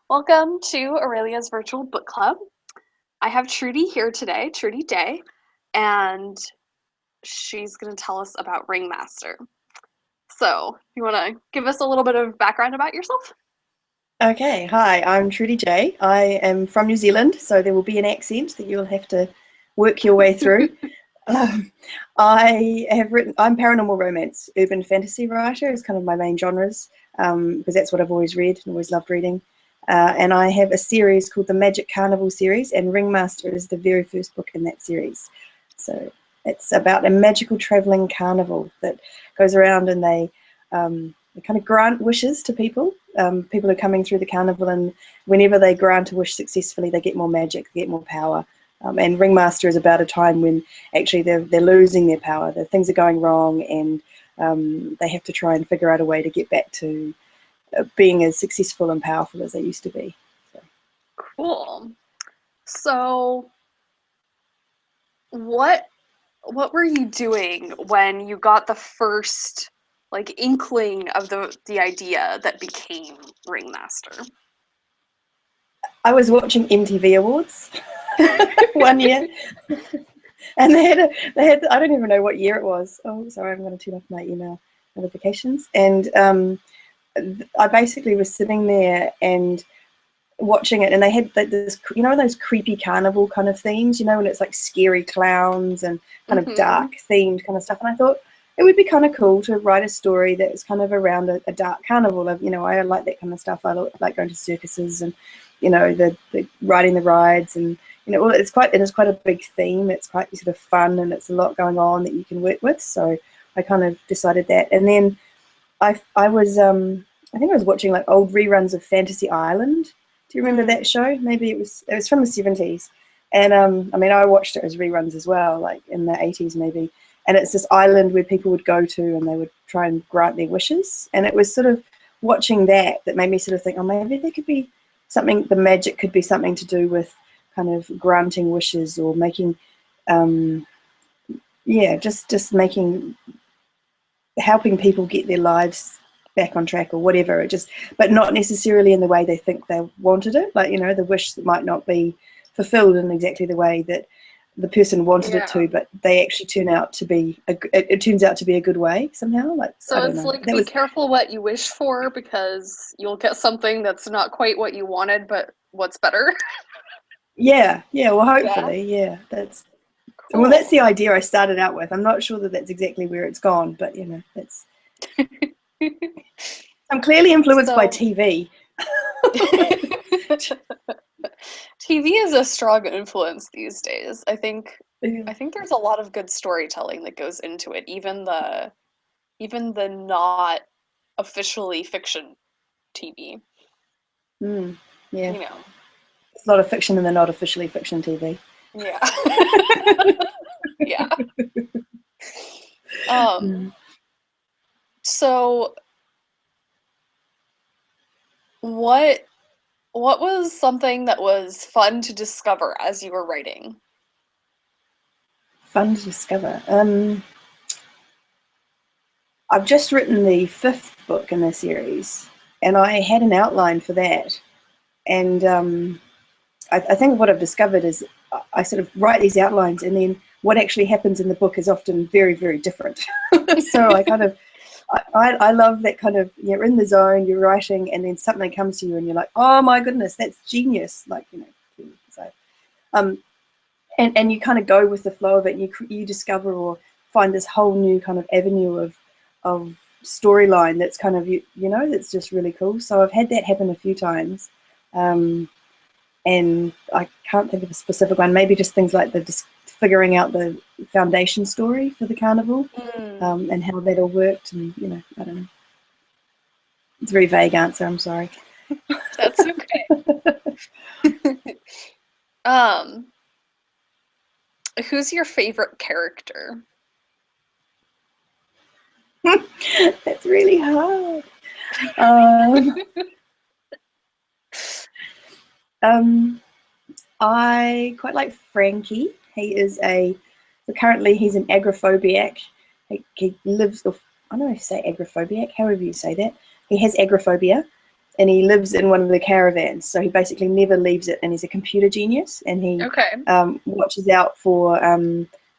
Welcome to Aurelia's Virtual Book Club. I have Trudy here today, Trudy Day, and she's going to tell us about Ringmaster. So, you want to give us a little bit of background about yourself? Okay, hi, I'm Trudy Jaye. I am from New Zealand, so there will be an accent that you'll have to work your way through. I'm paranormal romance, urban fantasy writer is kind of my main genres, because that's what I've always read and always loved reading. And I have a series called the Magic Carnival series, and Ringmaster is the very first book in that series. So it's about a magical traveling carnival that goes around and they kind of grant wishes to people. People are coming through the carnival, and whenever they grant a wish successfully, they get more magic, they get more power. And Ringmaster is about a time when actually they're losing their power. Things are going wrong, and they have to try and figure out a way to get back to being as successful and powerful as they used to be. So. Cool. So, what were you doing when you got the first inkling of the idea that became Ringmaster? I was watching MTV Awards one year, and they had I don't even know what year it was. Oh, sorry, I'm going to turn off my email notifications. And I basically was sitting there and watching it, and they had this, those creepy carnival kind of themes, when it's like scary clowns and kind of dark themed kind of stuff. And I thought it would be kind of cool to write a story that was kind of around a dark carnival. I like that kind of stuff. I like going to circuses and the riding the rides, and it is quite a big theme. It's quite sort of fun, and it's a lot going on that you can work with. So I kind of decided that, and then I think I was watching like old reruns of Fantasy Island. Do you remember that show? Maybe it was from the 70s. And I watched it as reruns as well, like in the 80s maybe. And it's this island where people would go to and they would try and grant their wishes. And it was sort of watching that made me sort of think, oh, maybe there could be something, the magic could be something to do with kind of granting wishes or making, just helping people get their lives back on track or whatever. But not necessarily in the way they think they wanted it. Like, the wish that might not be fulfilled in exactly the way that the person wanted it to, but they actually turns out to be a good way somehow. So it's like, be careful what you wish for, because you'll get something that's not quite what you wanted, but what's better. Yeah. Well, hopefully, yeah. That's cool. Well, that's the idea I started out with. I'm not sure that that's exactly where it's gone, but that's. I'm clearly influenced by TV. TV is a strong influence these days. I think there's a lot of good storytelling that goes into it, even the not officially fiction TV. Yeah. There's a lot of fiction in the not officially fiction TV. Yeah. Yeah. So what was something that was fun to discover as you were writing? Fun to discover. I've just written the 5th book in the series, and I had an outline for that. And I think what I've discovered is I sort of write these outlines, and then what actually happens in the book is often very, very different. So I love that kind of, you're in the zone, you're writing, and then something comes to you and you're like, oh my goodness, that's genius. So, and you kind of go with the flow of it, and you discover or find this whole new kind of avenue of storyline that's kind of, that's just really cool. So I've had that happen a few times. And I can't think of a specific one, maybe just things like just figuring out the foundation story for the carnival, and how that all worked, and I don't know. It's a very vague answer, I'm sorry. That's okay. Who's your favorite character? That's really hard. I quite like Frankie. Currently he's an agoraphobiac. He lives, I don't know if you say agoraphobiac, however you say that. He has agoraphobia, and he lives in one of the caravans. So he basically never leaves it, and he's a computer genius, and he watches out for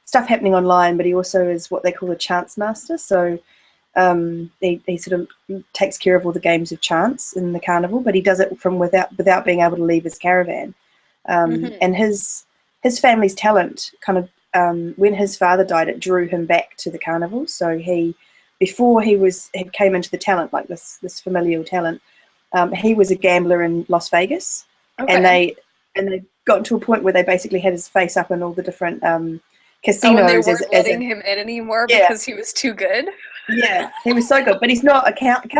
stuff happening online, but he also is what they call a chance master. So he sort of takes care of all the games of chance in the carnival, but he does it from without being able to leave his caravan. And his family's talent kind of when his father died, it drew him back to the carnival. So before he came into the talent, like this familial talent, he was a gambler in Las Vegas, and they got to a point where they basically had his face up in all the different casinos. And they weren't letting him in anymore because he was too good. Yeah, he was so good, but he's not a card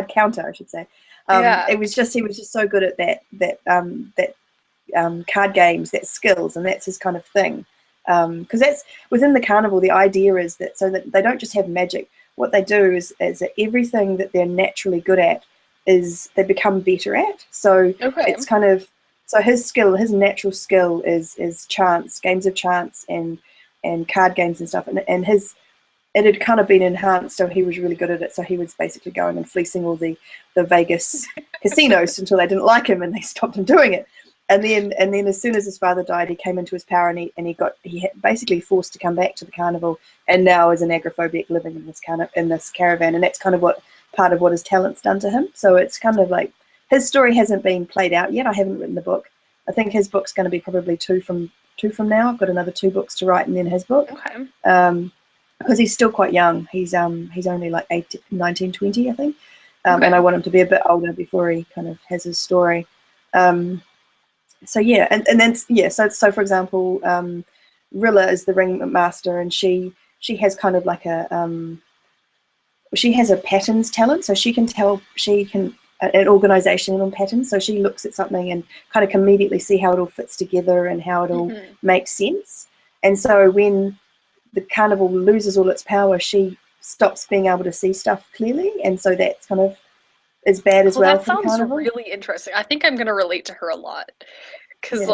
counter, I should say. He was just so good at that card games, that skills, and that's his kind of thing. Because that's within the carnival. The idea is that so that they don't just have magic. What they do is that everything that they're naturally good at is they become better at. So it's kind of his natural skill is chance, games of chance, and card games and stuff, and it had kind of been enhanced, so he was really good at it. So he was basically going and fleecing all the Vegas casinos until they didn't like him and they stopped him doing it. And then as soon as his father died, he came into his power, and he basically forced to come back to the carnival, and now is an agoraphobic living in this caravan, and that's kind of part of what his talent's done to him. So it's kind of like his story hasn't been played out yet. I haven't written the book. I think his book's going to be probably two from now. I've got another 2 books to write, and then his book. Okay. Because he's still quite young. He's only like 19, 20, I think. And I want him to be a bit older before he kind of has his story. So yeah, and then so for example, Rilla is the ringmaster, and she has kind of like she has a patterns talent, so she can an organizational pattern. So she looks at something and kind of can immediately see how it all fits together and how it all makes sense. And so when the carnival loses all its power, she stops being able to see stuff clearly, and so that's kind of is bad as well. That sounds really interesting. I think I'm going to relate to her a lot, because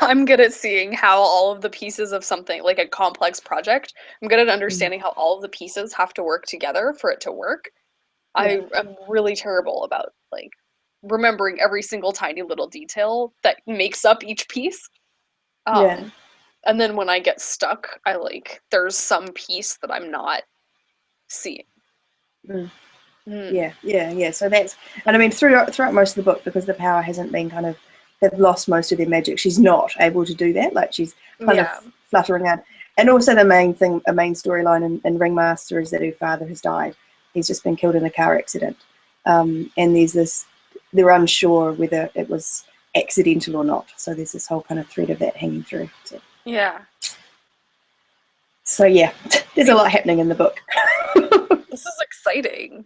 I'm good at seeing how all of the pieces of something, like a complex project, I'm good at understanding how all of the pieces have to work together for it to work. I am really terrible about like remembering every single tiny little detail that makes up each piece. And then when I get stuck, there's some piece that I'm not seeing. Yeah. So that's, and I mean throughout most of the book, because the power hasn't been they've lost most of their magic. She's not able to do that. Like she's kind of fluttering around. And also a main storyline in Ringmaster is that her father has died. He's just been killed in a car accident. And they're unsure whether it was accidental or not. So there's this whole kind of thread of that hanging through. So yeah, there's a lot happening in the book. This is exciting.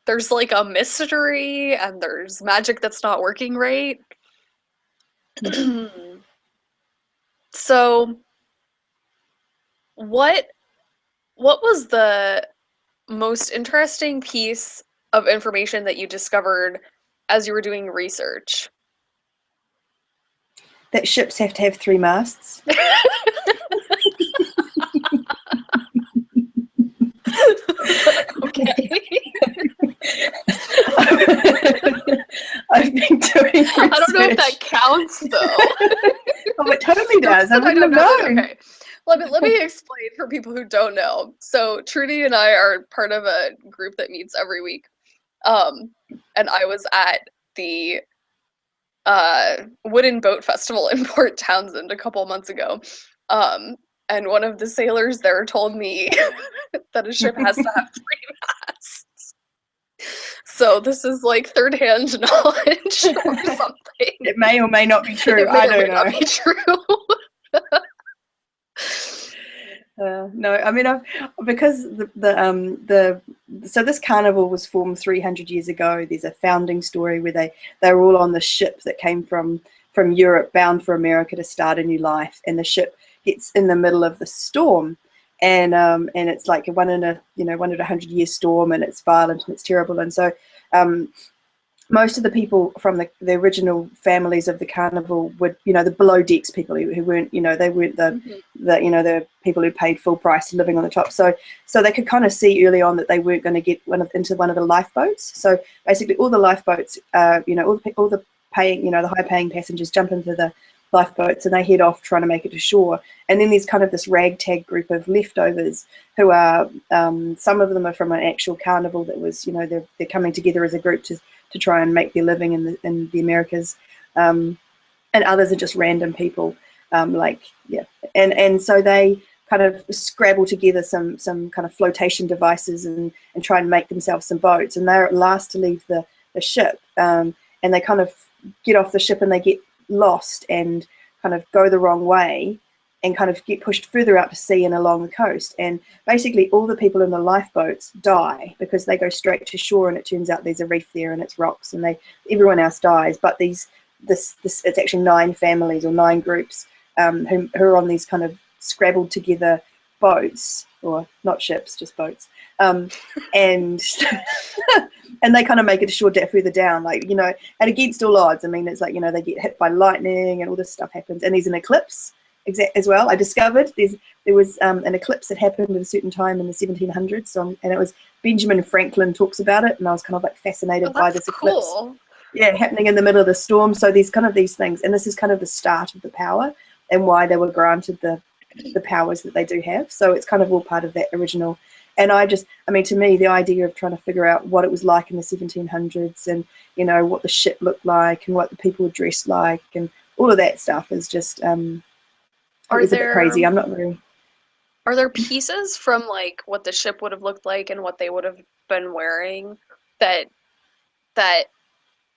There's like a mystery, and there's magic that's not working right. So what was the most interesting piece of information that you discovered as you were doing research? That ships have to have 3 masts. Okay. I've been doing research. I don't know if that counts, though. Oh, it totally does. I wouldn't have known. Okay. Let me explain for people who don't know. So Trudy and I are part of a group that meets every week. And I was at the Wooden Boat Festival in Port Townsend a couple months ago. And one of the sailors there told me that a ship has to have 3 masts. So this is like third-hand knowledge or something. It may or may not be true. I don't know. Not be true. No, I mean, because so this carnival was formed 300 years ago. There's a founding story where they were all on the ship that came from Europe, bound for America to start a new life, and the ship gets in the middle of the storm, and it's like a 1 in a 100-year storm, and it's violent and it's terrible, and so most of the people from the original families of the carnival would, the below decks people who weren't, they weren't the people who paid full price living on the top. So they could kind of see early on that they weren't going to get into one of the lifeboats. So basically all the lifeboats, all the paying, the high paying passengers jump into the lifeboats and they head off trying to make it to shore. And then there's kind of this ragtag group of leftovers who are, some of them are from an actual carnival that was, they're coming together as a group to try and make their living in the Americas, and others are just random people, and so they kind of scrabble together some kind of flotation devices and try and make themselves some boats, and they're last to leave the ship, and they kind of get off the ship and they get lost and kind of go the wrong way and kind of get pushed further out to sea and along the coast. And basically all the people in the lifeboats die because they go straight to shore, and it turns out there's a reef there and it's rocks, and everyone else dies. But this it's actually 9 families or 9 groups who are on these kind of scrabbled together boats, or not ships, just boats, and and they kind of make it to shore further down, and against all odds. I mean, it's like, they get hit by lightning and all this stuff happens, and there's an eclipse as well. I discovered there was an eclipse that happened at a certain time in the 1700s, and it was Benjamin Franklin talks about it, and I was kind of like fascinated by this eclipse. Cool. Yeah, happening in the middle of the storm. So there's kind of these things, and this is kind of the start of the power and why they were granted the powers that they do have. So it's kind of all part of that original. And to me, the idea of trying to figure out what it was like in the 1700s and, what the ship looked like and what the people were dressed like and all of that stuff is just, it was a bit crazy. I'm not very... Are there pieces from, like, what the ship would have looked like and what they would have been wearing that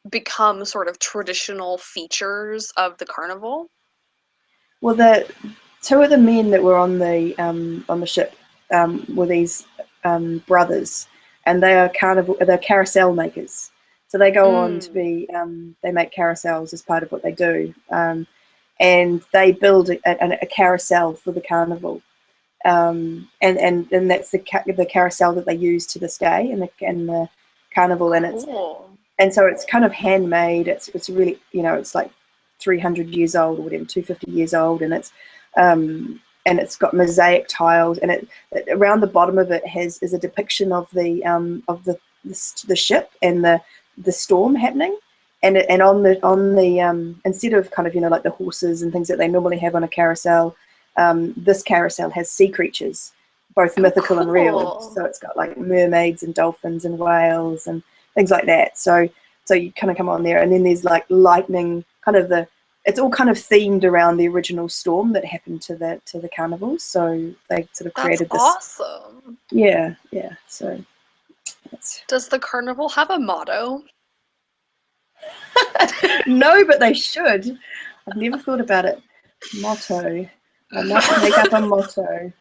become sort of traditional features of the carnival? Well, 2 of the men that were on the ship were these brothers, and they're carousel makers. So they go on to be, they make carousels as part of what they do. And they build a carousel for the carnival, and that's the carousel that they use to this day in the carnival. And and so it's kind of handmade. It's really, it's like 300 years old or whatever, 250 years old, and it's got mosaic tiles, and it around the bottom of it is a depiction of the ship and the storm happening. And on the instead of kind of, like the horses and things that they normally have on a carousel, this carousel has sea creatures, both mythical and real. So it's got like mermaids and dolphins and whales and things like that. So you kind of come on there, and then there's like lightning, kind of it's all kind of themed around the original storm that happened to the carnival. So they sort of created this. That's awesome. Yeah. So does the carnival have a motto? No, but they should. I've never thought about it. Motto. I must make up a motto.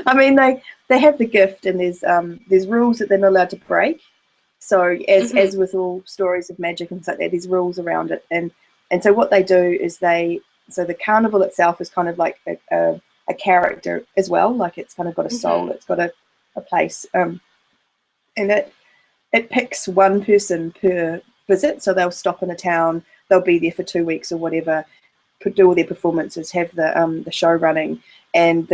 I mean, they have the gift, and there's rules that they're not allowed to break. So as with all stories of magic and things like that, there's rules around it. And so what they do is so the carnival itself is kind of like a character as well. Like it's kind of got a soul. It's got a place. And it picks one person per visit. So they'll stop in a town. They'll be there for 2 weeks or whatever, do all their performances, have the show running, and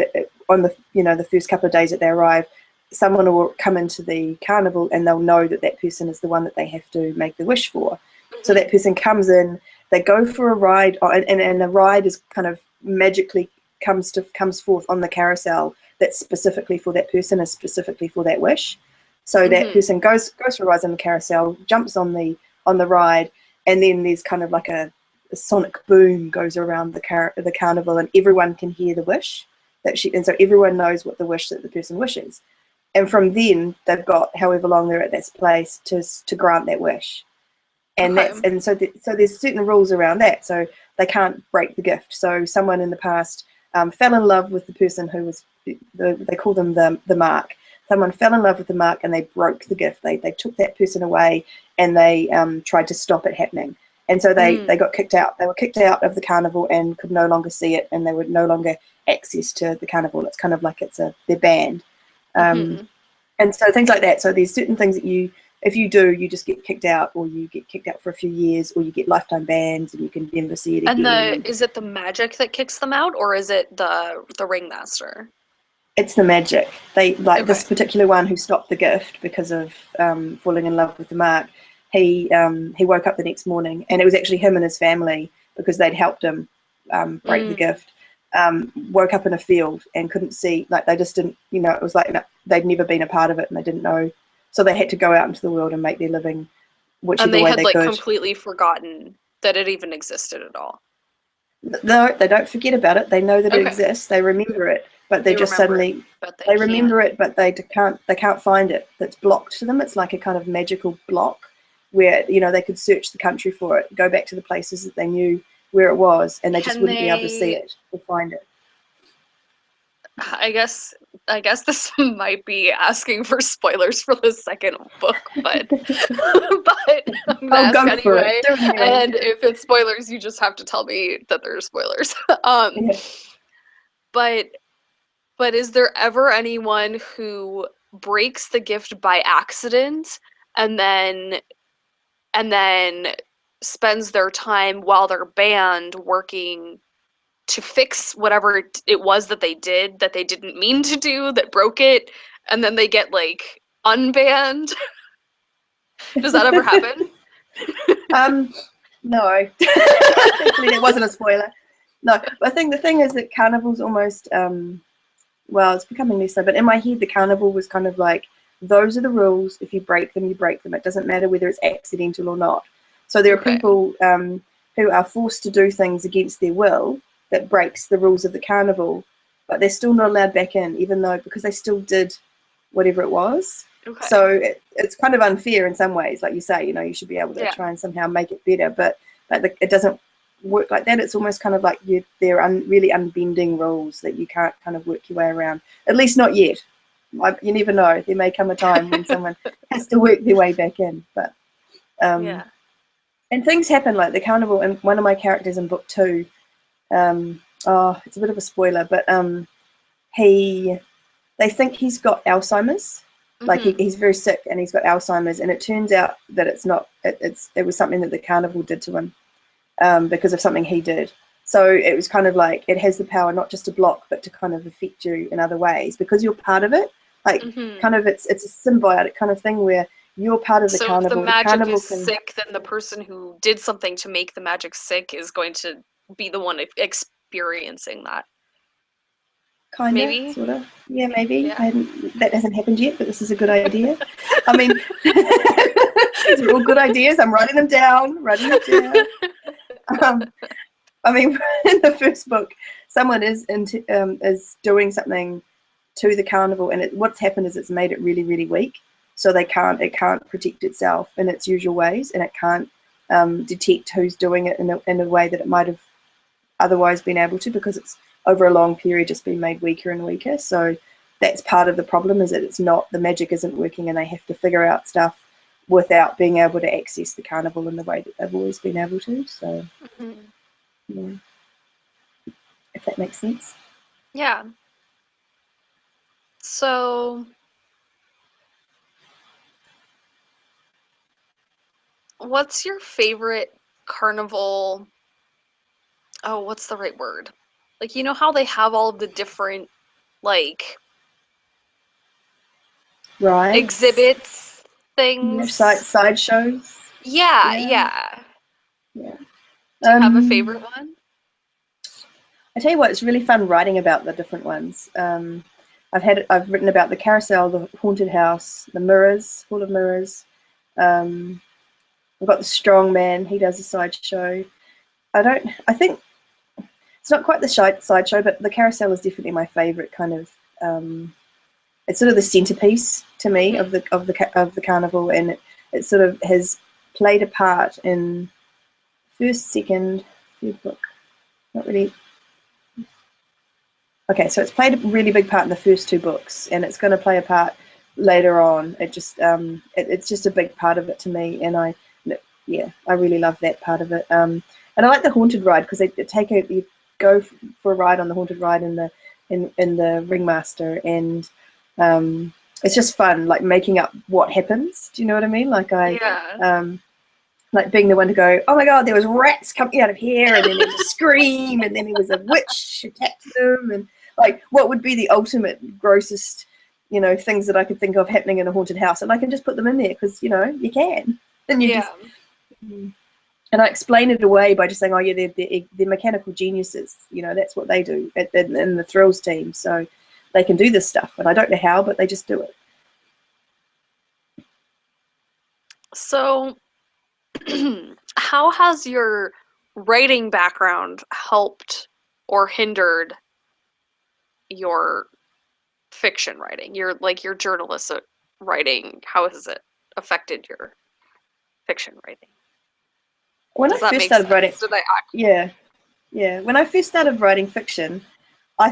on the first couple of days that they arrive, someone will come into the carnival and they'll know that person is the one that they have to make the wish for. So that person comes in, they go for a ride, and the ride is kind of magically comes forth on the carousel that's specifically for that person, is specifically for that wish. So that person goes for a ride on the carousel, jumps on the ride, and then there's kind of like a sonic boom goes around the carnival, and everyone can hear the wish and so everyone knows what the wish that the person wishes. And from then they've got however long they're at this place to grant that wish. And so there's certain rules around that. So they can't break the gift. So someone in the past fell in love with the person who was they call them the mark. Someone fell in love with the mark and they broke the gift. They took that person away and they tried to stop it happening. And so they got kicked out. They were kicked out of the carnival and could no longer see it, and they would no longer access to the carnival. It's kind of like they're banned. And so things like that. So there's certain things that you if you do, you just get kicked out, or you get kicked out for a few years, or you get lifetime bans and you can never see it again. And is it the magic that kicks them out, or is it the Ringmaster? It's the magic. They like this Okay. particular one who stopped the gift because of falling in love with the mark. He woke up the next morning, and it was actually him and his family, because they'd helped him break the gift. Woke up in a field and couldn't see. Like, they just didn't, it was like they'd never been a part of it, and they didn't know. So they had to go out into the world and make their living whichever way they could. And they had completely forgotten that it even existed at all. No, they don't forget about it. They know that it exists. They remember it. But they just suddenly, they remember it, but they can't find it. That's blocked to them. It's like a kind of magical block where, they could search the country for it, go back to the places that they knew where it was, and they just wouldn't be able to see it or find it. I guess this might be asking for spoilers for the second book, but I'm gonna ask anyway. And if it's spoilers, you just have to tell me that there's spoilers. But is there ever anyone who breaks the gift by accident and then spends their time while they're banned working to fix whatever it was that they did that they didn't mean to do, that broke it, and then they get like unbanned? Does that ever happen? No. Thankfully, it wasn't a spoiler. No, but I think the thing is that Carnival's almost well, it's becoming less so, but in my head, the Carnival was kind of like, those are the rules. If you break them, you break them. It doesn't matter whether it's accidental or not. So there are people who are forced to do things against their will that breaks the rules of the Carnival, but they're still not allowed back in, even though, because they still did whatever it was. Okay. So it's kind of unfair in some ways. Like you say, you should be able to try and somehow make it better, but it doesn't work like that. It's almost kind of like they're really unbending rules that you can't kind of work your way around, at least not yet. You never know, there may come a time when someone has to work their way back in, but and things happen, like the Carnival, and one of my characters in book 2, it's a bit of a spoiler, but they think he's got Alzheimer's. Like he's very sick and he's got Alzheimer's, and it turns out that it's not. It was something that the Carnival did to him because of something he did. So it was kind of like, it has the power not just to block, but to kind of affect you in other ways because you're part of it. Like kind of it's a symbiotic kind of thing where you're part of the Carnival. So if the magic is sick, then the person who did something to make the magic sick is going to be the one experiencing that. Kind of, sort of. Yeah, maybe. Yeah. That hasn't happened yet, but this is a good idea. I mean, these are all good ideas. I'm writing them down. I mean, in the first book, someone is doing something to the Carnival, and what's happened is it's made it really, really weak. So it can't protect itself in its usual ways, and it can't detect who's doing it in a way that it might have otherwise been able to, because it's over a long period just been made weaker and weaker. So that's part of the problem, is that the magic isn't working, and they have to figure out stuff without being able to access the Carnival in the way that they've always been able to. So yeah, if that makes sense. Yeah. So what's your favorite Carnival? Oh, what's the right word? Like, you know how they have all of the different, like, exhibits, things? Side shows? Yeah. Do you have a favorite one? I tell you what, it's really fun writing about the different ones. I've written about the carousel, the haunted house, the mirrors, Hall of Mirrors. We've got the strong man, he does a sideshow. I think it's not quite the sideshow, but the carousel is definitely my favorite kind of. It's sort of the centerpiece to me of the Carnival, and it sort of has played a part in first, second, third book. Not really. Okay, so it's played a really big part in the first 2 books, and it's going to play a part later on. It just it's just a big part of it to me, and I really love that part of it. And I like the haunted ride, because you go for a ride on the haunted ride in the Ringmaster, and it's just fun, like making up what happens. Do you know what I mean? Like like being the one to go, oh my god, there was rats coming out of here, and then there was a scream, and then there was a witch attacked them, and like what would be the ultimate grossest, you know, things that I could think of happening in a haunted house, and I can just put them in there because, you know, you can, and you just. And I explain it away by just saying, oh yeah, they're mechanical geniuses. You know, that's what they do in the Thrills team. So they can do this stuff, and I don't know how, but they just do it. So how has your writing background helped or hindered your fiction writing? Your journalistic writing, how has it affected your fiction writing? When I first started writing, when I first started writing fiction, I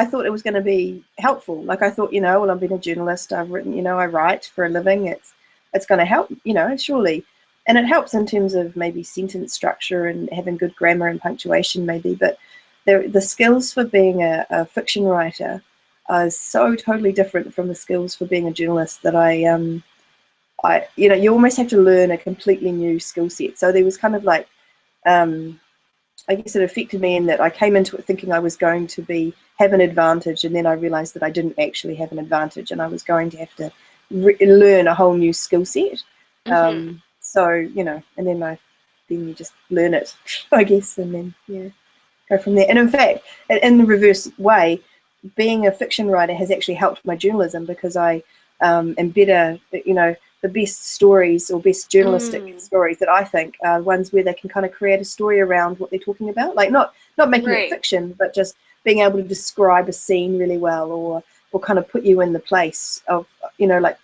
thought it was going to be helpful. Like I thought, you know, well, I've been a journalist, I've written, you know, I write for a living. It's going to help, you know, surely, and it helps in terms of maybe sentence structure and having good grammar and punctuation, maybe. But the skills for being a fiction writer are so totally different from the skills for being a journalist that you know, you almost have to learn a completely new skill set. So there was kind of like, I guess it affected me in that I came into it thinking I was going to have an advantage, and then I realized that I didn't actually have an advantage, and I was going to have to learn a whole new skill set. So, you know, and then you just learn it, I guess, and then go from there. And in fact, in the reverse way, being a fiction writer has actually helped my journalism, because I am better, you know, the best stories or best journalistic stories that I think are ones where they can kind of create a story around what they're talking about, like not making it fiction, but just being able to describe a scene really well, or kind of put you in the place of, you know, like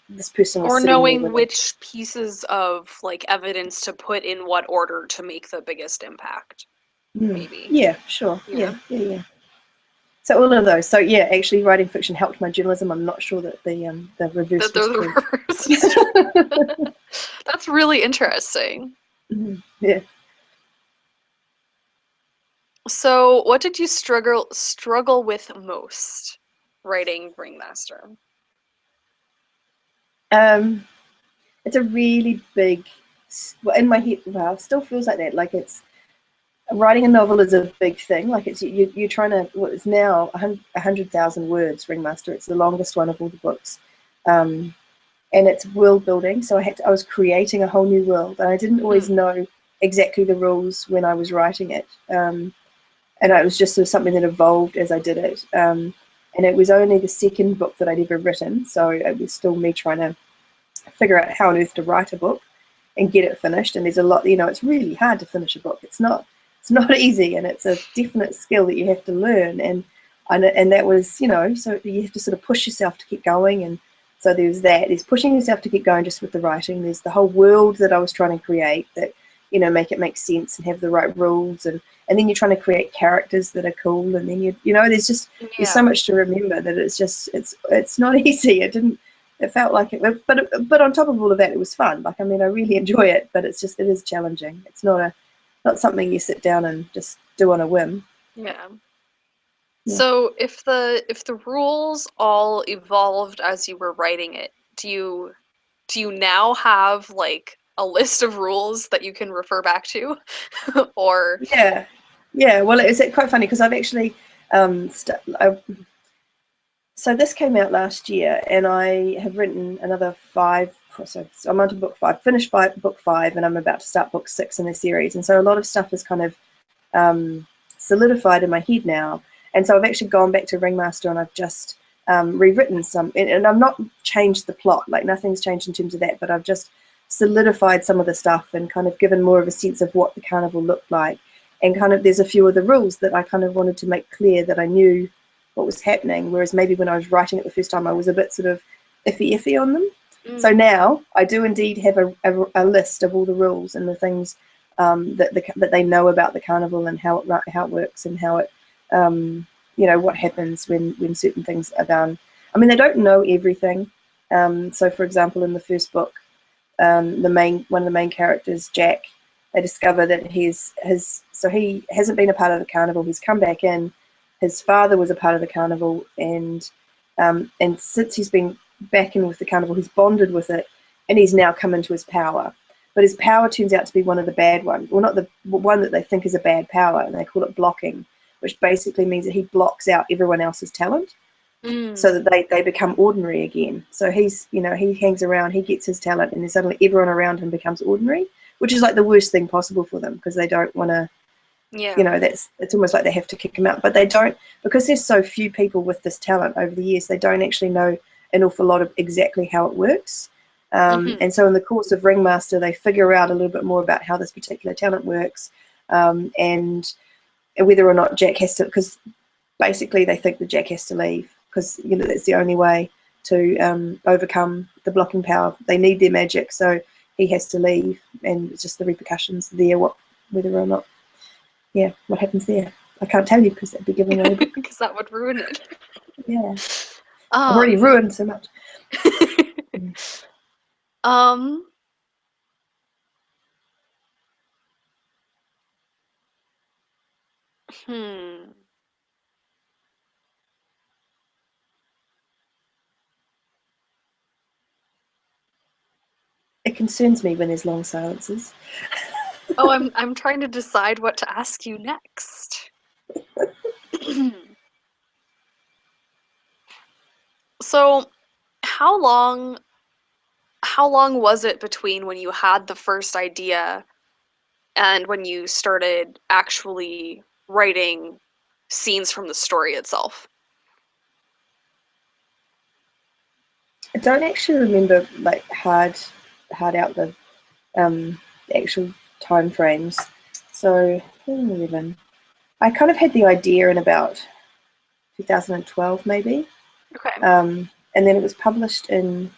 this person was, or knowing which pieces of like evidence to put in what order to make the biggest impact. Maybe. Yeah, sure. Yeah. So all of those. So yeah, actually writing fiction helped my journalism. I'm not sure that the reverse was true. That's really interesting. Yeah. So what did you struggle with most writing Ringmaster? It's a really big, well, in my head, well, it still feels like that. Like writing a novel is a big thing. Like you're trying to, well, it's now 100,000 words, Ringmaster. It's the longest one of all the books. And it's world building. So I was creating a whole new world, and I didn't always know exactly the rules when I was writing it. And it was just sort of something that evolved as I did it. And it was only the second book that I'd ever written. So it was still me trying to figure out how on earth to write a book and get it finished. And there's a lot, you know, it's really hard to finish a book. It's not easy, and it's a definite skill that you have to learn. And that was, you know, so you have to sort of push yourself to keep going. And so there's that. There's pushing yourself to keep going just with the writing. There's the whole world that I was trying to create that, you know, make it make sense and have the right rules. And then you're trying to create characters that are cool. And then you know, there's so much to remember that it's not easy. It felt like it, but on top of all of that, it was fun. Like, I mean, I really enjoy it, but it is challenging. It's not something you sit down and just do on a whim. Yeah. So if the rules all evolved as you were writing it, do you now have like a list of rules that you can refer back to? Or well, it's quite funny because I've actually so this came out last year, and I have written another 5. So I'm on to book 5, finished book 5, and I'm about to start book 6 in the series. And so a lot of stuff is kind of solidified in my head now. And so I've actually gone back to Ringmaster, and I've just rewritten some, and I've not changed the plot, like nothing's changed in terms of that, but I've just solidified some of the stuff and kind of given more of a sense of what the carnival looked like. And kind of there's a few of the rules that I kind of wanted to make clear that I knew what was happening, whereas maybe when I was writing it the first time I was a bit sort of iffy on them. So now I do indeed have a list of all the rules and the things that they know about the carnival and how it works and how it you know, what happens when certain things are done. I mean, they don't know everything. So for example, in the first book, one of the main characters, Jack, they discover that he hasn't been a part of the carnival. He's come back in. His father was a part of the carnival, and since he's been back in with the carnival. He's bonded with it, and he's now come into his power. But his power turns out to be one of the bad ones, well, not the one that they think is a bad power, and they call it blocking, which basically means that he blocks out everyone else's talent, so that they become ordinary again. So he's, you know, he hangs around, he gets his talent, and then suddenly everyone around him becomes ordinary, which is like the worst thing possible for them, because they don't want to, you know, it's almost like they have to kick him out. But they don't, because there's so few people with this talent over the years, they don't actually know an awful lot of exactly how it works. And so in the course of Ringmaster, they figure out a little bit more about how this particular talent works, and whether or not Jack has to, because basically they think that Jack has to leave, because, you know, that's the only way to overcome the blocking power. They need their magic, so he has to leave, and it's just the repercussions there, whether or not, what happens there. I can't tell you because that'd be giving away the book. Because that would ruin it. Yeah. I've already ruined so much. It concerns me when there's long silences. Oh, I'm trying to decide what to ask you next. So, how long was it between when you had the first idea and when you started actually writing scenes from the story itself? I don't actually remember like hard out the actual time frames. So 2011. I kind of had the idea in about 2012 maybe. Okay. And then it was published in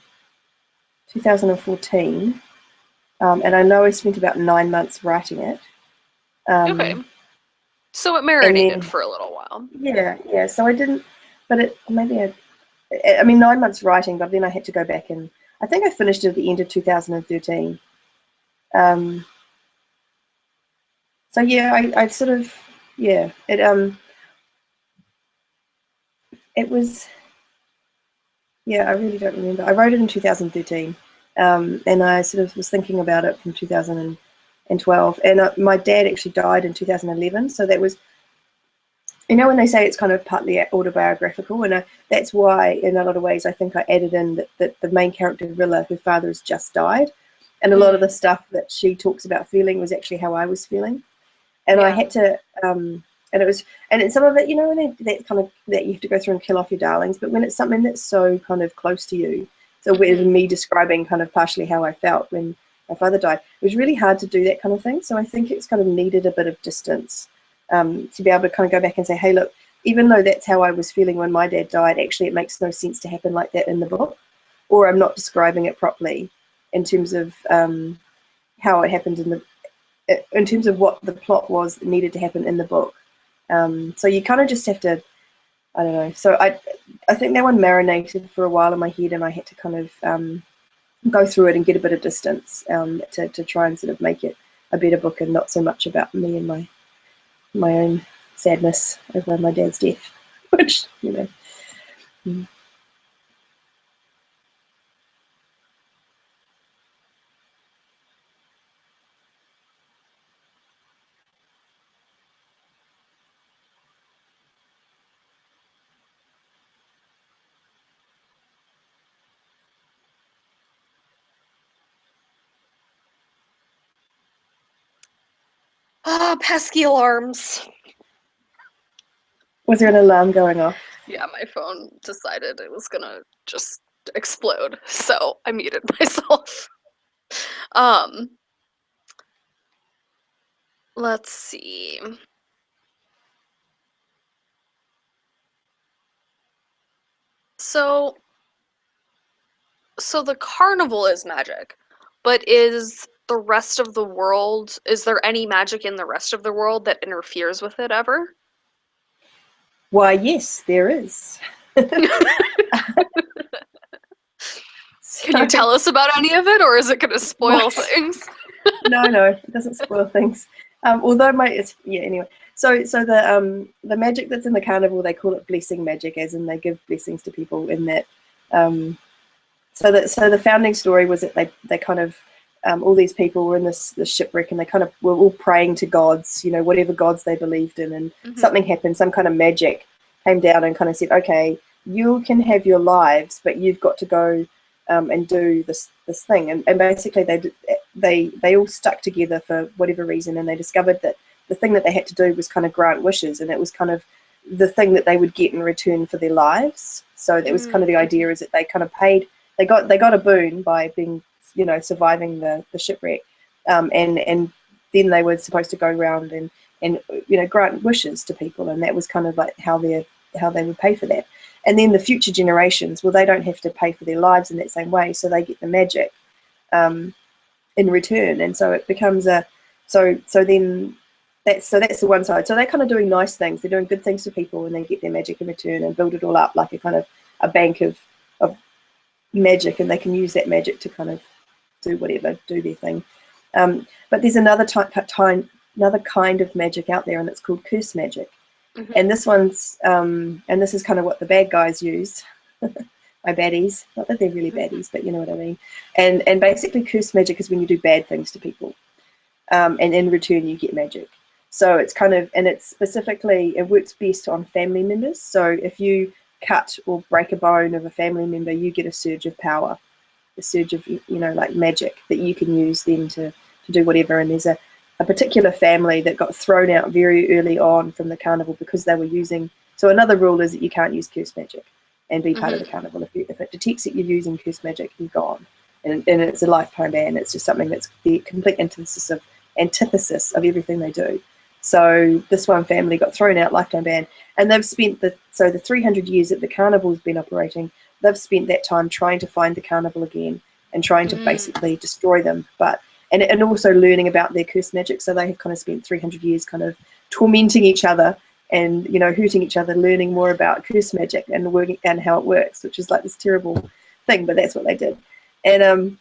2014. And I know I spent about 9 months writing it. Okay. So it marinated for a little while. Yeah. So I didn't, but I mean, 9 months writing, but then I had to go back and I think I finished it at the end of 2013. So yeah, I sort of, it was, I really don't remember. I wrote it in 2013, and I sort of was thinking about it from 2012, and my dad actually died in 2011, so that was, you know, when they say it's kind of partly autobiographical, and that's why, in a lot of ways, I think I added in that the main character, Rilla, her father has just died, and a lot of the stuff that she talks about feeling was actually how I was feeling, and I had to, and it's some of it, you know, when that you have to go through and kill off your darlings, but when it's something that's so kind of close to you, so with me describing kind of partially how I felt when my father died, it was really hard to do that kind of thing. So I think it's kind of needed a bit of distance. To be able to kind of go back and say, hey, look, even though that's how I was feeling when my dad died, actually it makes no sense to happen like that in the book, or I'm not describing it properly in terms of how it happened in terms of what the plot was that needed to happen in the book. So you kind of just have to, I don't know. So I think that one marinated for a while in my head, and I had to kind of go through it and get a bit of distance to try and sort of make it a better book and not so much about me and my own sadness over my dad's death, which, you know. Pesky alarms. Was there an alarm going off? Yeah, my phone decided it was gonna just explode, so I muted myself. Let's see. So the carnival is magic, but is there any magic in the rest of the world that interferes with it ever? Why, yes, there is. Can you tell us about any of it, or is it going to spoil things? No, it doesn't spoil things. Although anyway. So the magic that's in the carnival, they call it blessing magic, as in they give blessings to people in that So the founding story was that they kind of all these people were in this shipwreck, and they kind of were all praying to gods, you know, whatever gods they believed in, and something happened, some kind of magic came down and kind of said, okay, you can have your lives, but you've got to go and do this thing. And basically they all stuck together for whatever reason, and they discovered that the thing that they had to do was kind of grant wishes, and it was kind of the thing that they would get in return for their lives. So that was kind of the idea, is that they kind of paid, they got a boon by being, you know, surviving the shipwreck, and then they were supposed to go around and you know, grant wishes to people, and that was kind of like how they would pay for that. And then the future generations, well, they don't have to pay for their lives in that same way, so they get the magic in return. And so it becomes so then that's the one side. So they're kind of doing nice things, they're doing good things for people, and they get their magic in return and build it all up like a kind of a bank of magic, and they can use that magic to kind of do their thing. But there's another kind of magic out there, and it's called curse magic. And this one's and this is kind of what the bad guys use. My baddies, not that they're really baddies, but you know what I mean. And basically curse magic is when you do bad things to people, and in return you get magic. So it's kind of, and it's specifically, it works best on family members. So if you cut or break a bone of a family member, you get a surge of power, a surge of, you know, like magic that you can use then to do whatever. And there's a particular family that got thrown out very early on from the carnival because they were using, so another rule is that you can't use curse magic and be part of the carnival. If it detects that you're using curse magic, you're gone. And it's a lifetime ban. It's just something that's the complete antithesis of everything they do. So this one family got thrown out, lifetime ban, and they've spent the 300 years that the carnival's been operating, they've spent that time trying to find the carnival again and trying to basically destroy them, and also learning about their curse magic. So they have kind of spent 300 years kind of tormenting each other and, you know, hurting each other, learning more about curse magic and working and how it works, which is like this terrible thing, but that's what they did. And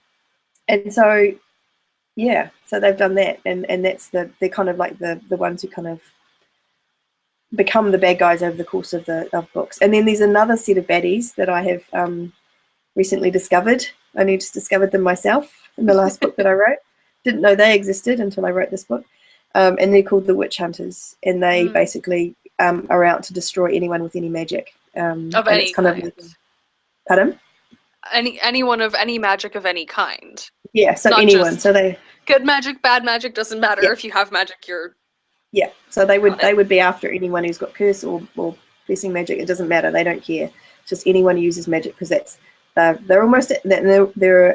so yeah, so they've done that, and that's they're kind of like the ones who kind of become the bad guys over the course of books. And then there's another set of baddies that I have recently discovered. I only just discovered them myself in the last book that I wrote. Didn't know they existed until I wrote this book. And they're called the Witch Hunters, and they basically are out to destroy anyone with any magic. Of any kind. Pardon? Anyone of any magic of any kind. Yeah, so Not anyone. So they good magic, bad magic, doesn't matter. Yeah. If you have magic, you're so they would be after anyone who's got curse or blessing magic. It doesn't matter. They don't care. It's just anyone who uses magic, because they're almost they're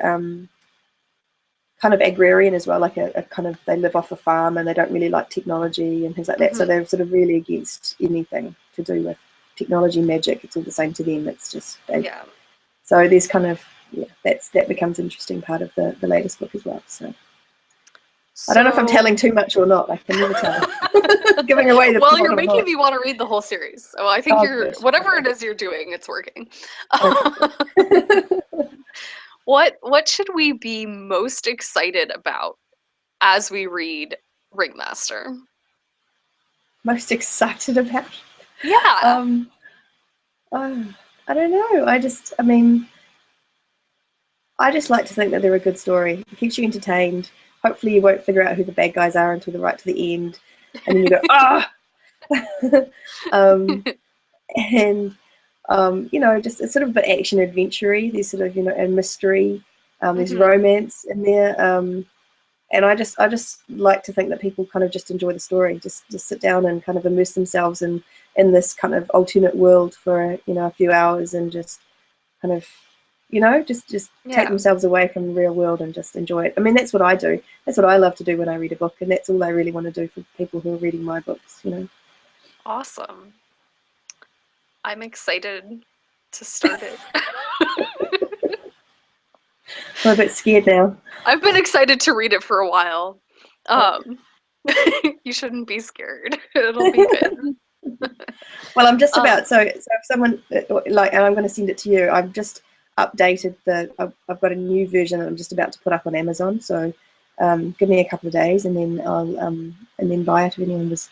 kind of agrarian as well, like a kind of, they live off a farm and they don't really like technology and things like that. So they're sort of really against anything to do with technology, magic. It's all the same to them. It's just So there's kind of that becomes an interesting part of the latest book as well. So I don't know if I'm telling too much or not. I can never tell. Giving away the well, you're making me want to read the whole series. So I think whatever it is you're doing, it's working. What should we be most excited about as we read Ringmaster? Most excited about? Yeah. I don't know. I just like to think that they're a good story. It keeps you entertained. Hopefully you won't figure out who the bad guys are until right to the end. And then you go, ah! You know, just it's sort of a bit action adventure-y. There's sort of, you know, a mystery. There's romance in there. And I just like to think that people kind of just enjoy the story. Just sit down and kind of immerse themselves in this kind of alternate world for, you know, a few hours, and just kind of, you know, just take themselves away from the real world and just enjoy it. I mean, that's what I do. That's what I love to do when I read a book, and that's all I really want to do for people who are reading my books, you know. Awesome. I'm excited to start it. I'm a bit scared now. I've been excited to read it for a while. You shouldn't be scared. It'll be good. Well, I'm just about, so if someone, like, and I'm going to send it to you, I've just updated I've got a new version that I'm just about to put up on Amazon, so give me a couple of days, and then I'll and then buy it if anyone was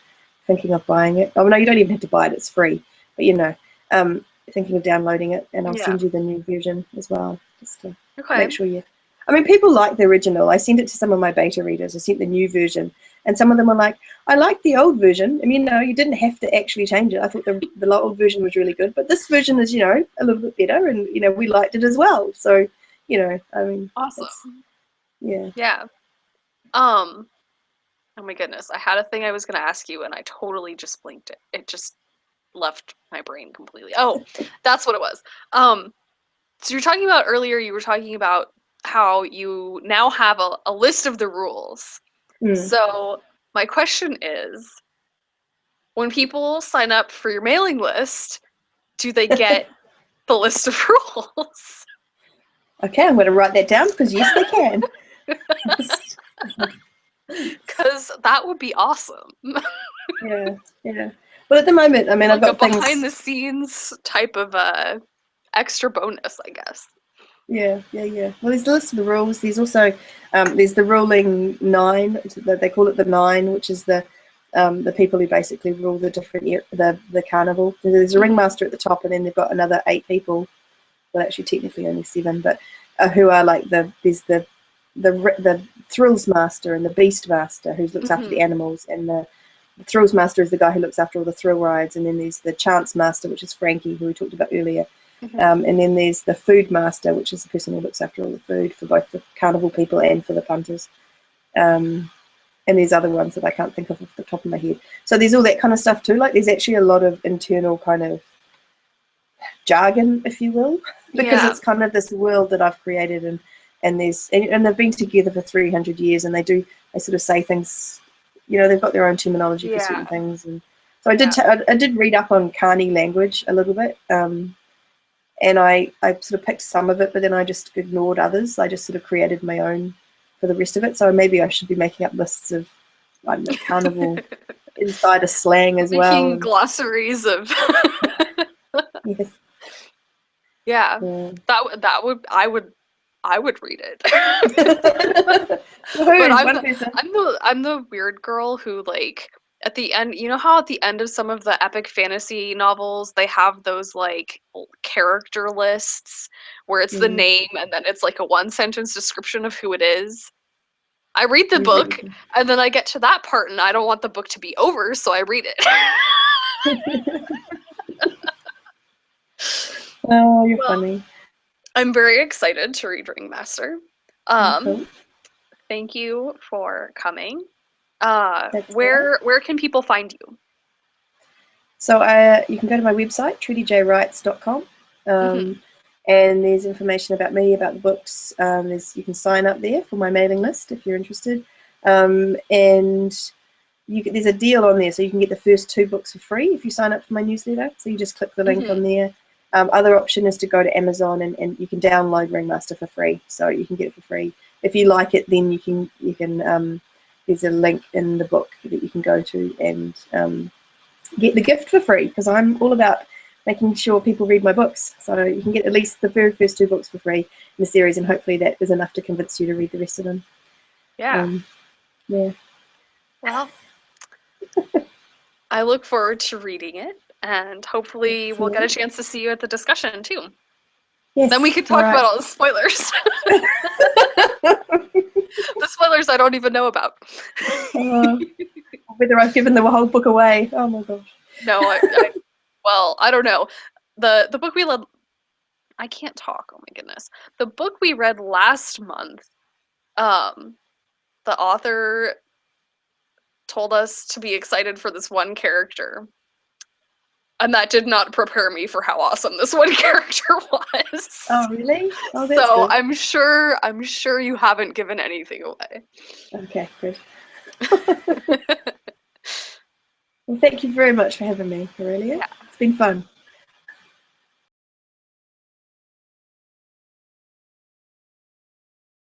thinking of buying it. Oh no, you don't even have to buy it, it's free, but you know, thinking of downloading it, and I'll Yeah. send you the new version as well, just to Okay. make sure you. I mean, people like the original. I sent it to some of my beta readers. I sent the new version, and some of them were like, "I like the old version." I mean, you didn't have to actually change it. I thought the old version was really good, but this version is, a little bit better, and we liked it as well. So, I mean, Awesome. yeah. Yeah. Oh my goodness, I had a thing I was going to ask you, and I totally just blinked it. It just left my brain completely. Oh, that's what it was. So you're talking about earlier. You were talking about how you now have a list of the rules. So my question is, when people sign up for your mailing list, do they get the list of rules? Okay, I'm going to write that down because yes, they can. Because that would be awesome. Yeah. Well, at the moment, I mean, I've Like a got things. behind the scenes type of extra bonus, I guess. Yeah. Well, there's the list of the rules. There's also there's the ruling 9. They call it the 9, which is the people who basically rule the different the carnival. There's a ringmaster at the top, and then they've got another 8 people. Well, actually, technically only 7, but who are like there's the thrills master and the beast master who looks after the animals, and the thrills master is the guy who looks after all the thrill rides, and then there's the chance master, which is Frankie, who we talked about earlier. And then there's the food master, which is the person who looks after all the food for both the carnival people and for the punters. And there's other ones that I can't think of off the top of my head. So there's all that kind of stuff too. Like there's actually a lot of internal kind of jargon, if you will, because it's kind of this world that I've created, and they've been together for 300 years, and they sort of say things, they've got their own terminology for certain things. And so I did read up on Carney language a little bit. And I sort of picked some of it, but then I just ignored others. I just sort of created my own for the rest of it. So maybe I should be making up lists of, I don't know, carnival insider slang as well. Making glossaries of. Yes. Yeah. I would read it. But I'm the weird girl who, like, at the end, how at the end of some of the epic fantasy novels they have those like character lists where it's the name and then it's like a 1-sentence description of who it is. I read the book and then I get to that part and I don't want the book to be over, so I read it. Oh, you're funny. I'm very excited to read Ringmaster. Thank you for coming. Where can people find you? So you can go to my website, trudyjwrites.com, and there's information about me, about the books. You can sign up there for my mailing list if you're interested, and there's a deal on there, so you can get the first 2 books for free if you sign up for my newsletter. So you just click the link on there. Other option is to go to Amazon and you can download Ringmaster for free, so you can get it for free. If you like it, then you can there's a link in the book that you can go to and get the gift for free, because I'm all about making sure people read my books. So you can get at least the very first 2 books for free in the series, and hopefully that is enough to convince you to read the rest of them. Yeah. Well, I look forward to reading it, and hopefully we'll get a chance to see you at the discussion too. Yes, then we can talk about all the spoilers. The spoilers I don't even know about. Whether I've given the whole book away. Oh my gosh. No, I don't know. The book we read, I can't talk, oh my goodness. The book we read last month, the author told us to be excited for this one character. And that did not prepare me for how awesome this one character was. Oh, really? Oh, that's so good. I'm sure you haven't given anything away. Okay, good. Well, thank you very much for having me, Aurelia. Yeah. It's been fun.